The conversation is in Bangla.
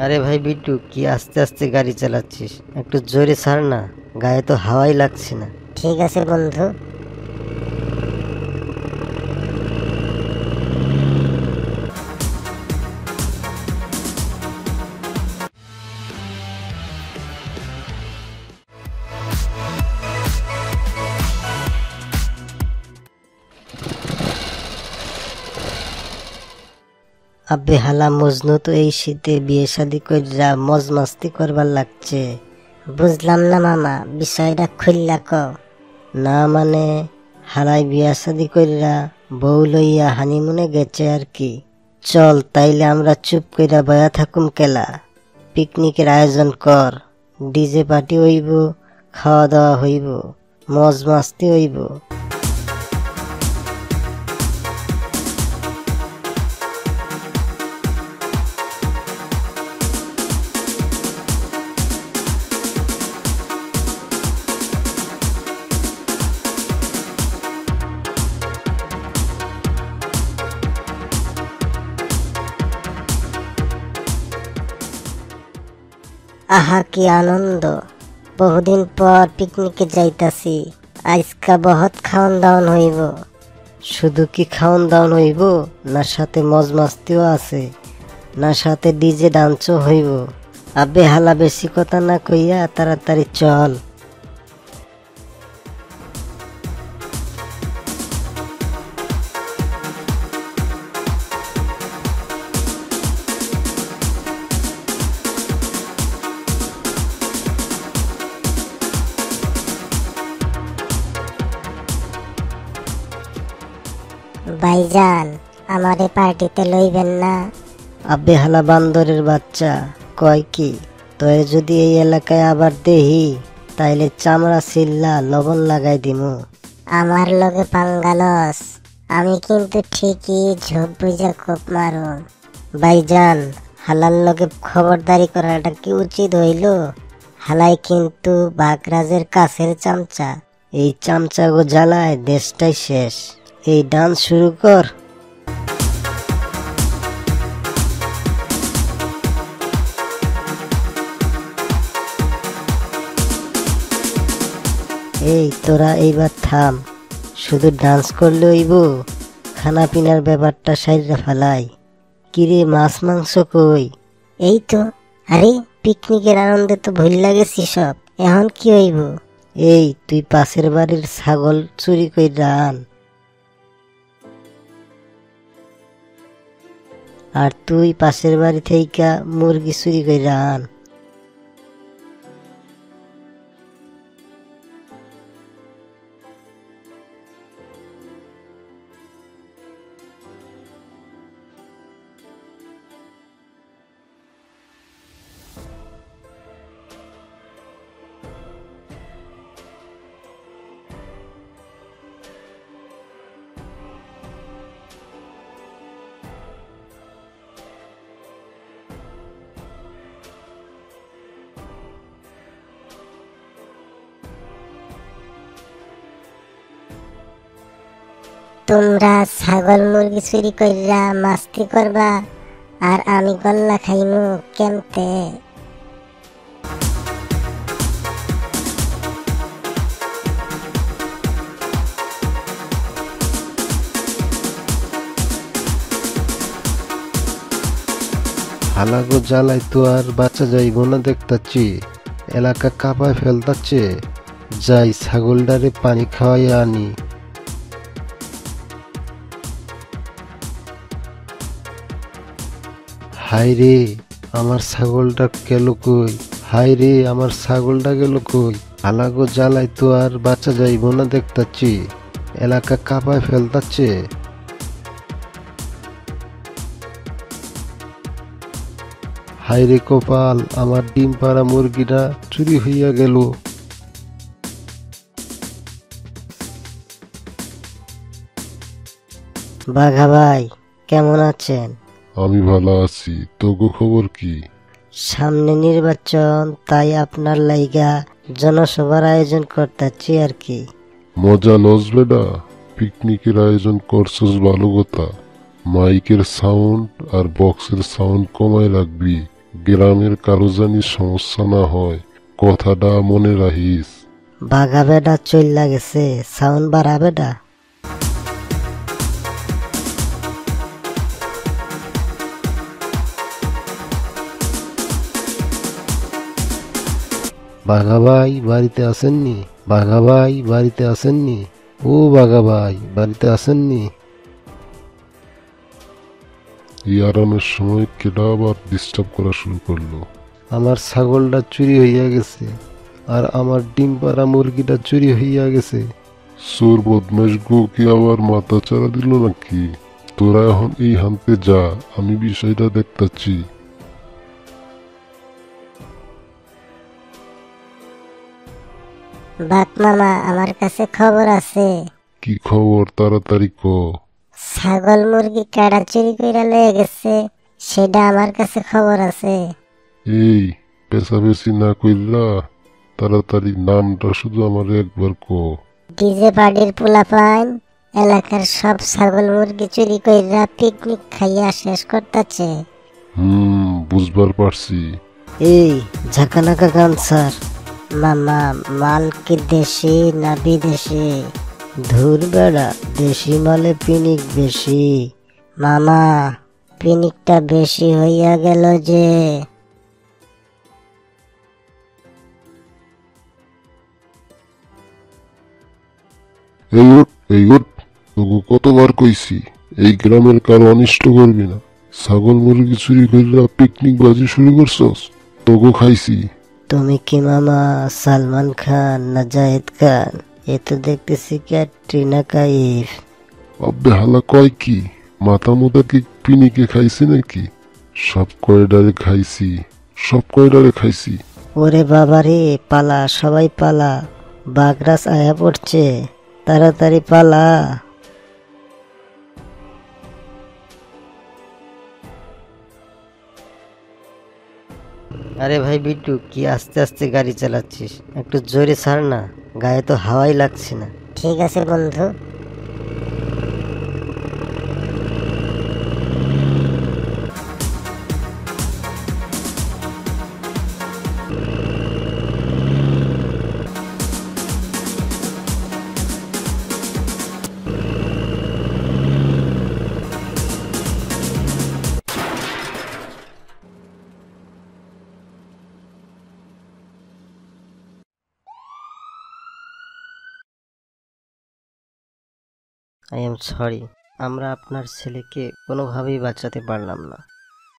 আরে ভাই বিট্টু, কি আস্তে আস্তে গাড়ি চালাচ্ছিস? একটু জোরে ছাড় না, গায়ে তো হাওয়াই লাগছে না। ঠিক আছে বন্ধু। আবে হালা মজনু তো এই শীতে বিয়ে শাদি কইরা মজ মাস্তি করবার লাগছে। বুঝলাম না মামা, বিষয়টা খুললা কও। না মানে হালাই বিয়া শাদি কইরা বউ লইয়া হানিমুনে গেছে আর কি। চল তাইলে আমরা চুপ কইরা বয়া থাকুম কেলা। পিকনিকের আয়োজন কর, ডিজে পার্টি হইব, খাওয়া দাওয়া হইব, মজ মাস্তি হইব। আহা কি আনন্দ, বহুদিন পর পিকনিকে যাইতাছি। আজকা বহুত খাওন দাওন হইব। শুধু কি খাওন দাওন হইব, না সাথে মজ মাস্তিও আছে, না সাথে ডিজে ডান্সও হইব। আবে হালা বেশি কথা না কইয়া তাড়াতাড়ি চল। ভাইজান, আমারে পার্টিতে লইবেন না? আবে হালা বান্দরের বাচ্চা, কয় কি তোরে যদি এই এলাকায় আবার দেহি তাইলে চামড়া ছিল্লা লবণ লাগাই দিমু। আমার লগে পাঙ্গালস, আমি কিন্তু ঠিকই ঝোপ বুঝা কোপ মারুম। ভাইজান, হালার লগে খবরদারি করাটা কি উচিত হইল? হালাই কিন্তু বাগরাজের কাছের চামচা। এই চামচা গো জ্বালায় দেশটাই শেষ। এই ডান্স শুরু কর। এই তোরা এইবার থাম, শুধু ডান্স করলে হইব? খানা পিনার ব্যাপারটা সাইডে ফেলাই। কিরে মাছ মাংস কই? এই তো। আরে পিকনিকের আনন্দে তো ভুল লাগেছি সব। এখন কি হইব? এই তুই পাশের বাড়ির ছাগল চুরি কইরা আন। আর তুই পাশের বাড়ি থেকে মুরগি চুরি কইরা আন। তোমরা ছাগল মুরগি চুরি কইরা মাস্তি করবা, আর আমি গল্লা খাইমু কেমতে? হালাগো জ্বালাই তো আর বাঁচা যাইব না দেখতাছি। এলাকা কাঁপায় ফেলতাছে। যাই ছাগলটারে পানি খাওয়াই আনি। হাই রে, আমার ছাগলটা গেল কই? হাই রে, আমার ছাগলটা গেল কই? হালাগো জ্বালাই তো আর বাঁচা যাইব না দেখতাছি। এলাকা কাঁপায় ফেলতাছে। হাইরে কপাল, আমার ডিম পাড়া মুরগিটা চুরি হইয়া গেল। বাঘা ভাই, কেমন আছেন? আমি ভালো আছি, তোগো খবর কি? সামনে নির্বাচন, তাই আপনার লাইগা জনসভার আয়োজন করতেছি আর কি। মজা লস বেডা, পিকনিকের আয়োজন করছস ভালো কথা। মাইকের সাউন্ড আর বক্সের সাউন্ড কমায় রাখবি। গ্রামের কারো জানি সমস্যা না হয়, কথাটা মনে রাখিস। বাঘা বেডা চইল্লা গেছে, সাউন্ড বাড়া বেডা। বাঘা ভাই বাড়িতে আসেননি? বাঘা ভাই বাড়িতে আসেননি? ও বাঘা ভাই বাড়িতে আসেননি? এই আরামের সময় কেডা আবার ডিস্টার্ব করা শুরু করলো? আমার ছাগলটা চুরি হইয়া গেছে, আর আমার ডিম পাড়া মুরগিটা চুরি হইয়া গেছে। চোর বদমাস গো কি আবার মাথা চারা দিল নাকি? তোরা এখন এই হানতে যা, আমি বিষয়টা দেখতাছি। বাঘ মামা, আমার কাছে খবর আছে। কি খবর তাড়াতাড়ি ক। ছাগল মুরগি কাটা চুরি কইরা লয়ে গেছে, সেটা আমার কাছে খবর আছে। এই পেশাবেশি না কইরা তাড়াতাড়ি নামটা শুধু আমার একবার ক। ডিজে পার্টির পোলাপাইন এলাকার সব ছাগল মুরগি চুরি কইরা পিকনিক খাইয়া শেষ করতেছে। বুঝবার পারছি। এই ঝাঁকানাকা গান স্যার। মামা, মাল কি দেশি না বিদেশি? ধুর বেড়া, দেশি মালে পিনিক বেশি। মামা, পিকনিকটা বেশি হইয়া গেল যে। এই ওট, তোকে কতবার কইছি এই গ্রামের কারো অনিষ্ট করবি না। ছাগল মুরগি চুরি কইরা পিকনিক বাজি শুরু করছস, তোকে খাইছি। তুমি কি মামা সালমান খান না জাহিদ খান? এ তো দেখতেছি ক্যাটরিনা কাইফ। আব্বে হালা কয় কি? মাথা মোটা কি পিনিকে খাইছি নাকি? সব কয়ডারে খাইছি, সব কয়ডারে খাইছি। ওরে বাবারে, পালা সবাই পালা, বাগরাস আয়া পড়ছে, তাড়াতাড়ি পালা। আরে ভাই বিট্টু, কি আস্তে আস্তে গাড়ি চালাচ্ছিস? একটু জোরে ছাড় না, গায়ে তো হাওয়াই লাগছে না। ঠিক আছে বন্ধু। আই এম সরি, আমরা আপনার ছেলেকে কোনোভাবেই বাঁচাতে পারলাম না।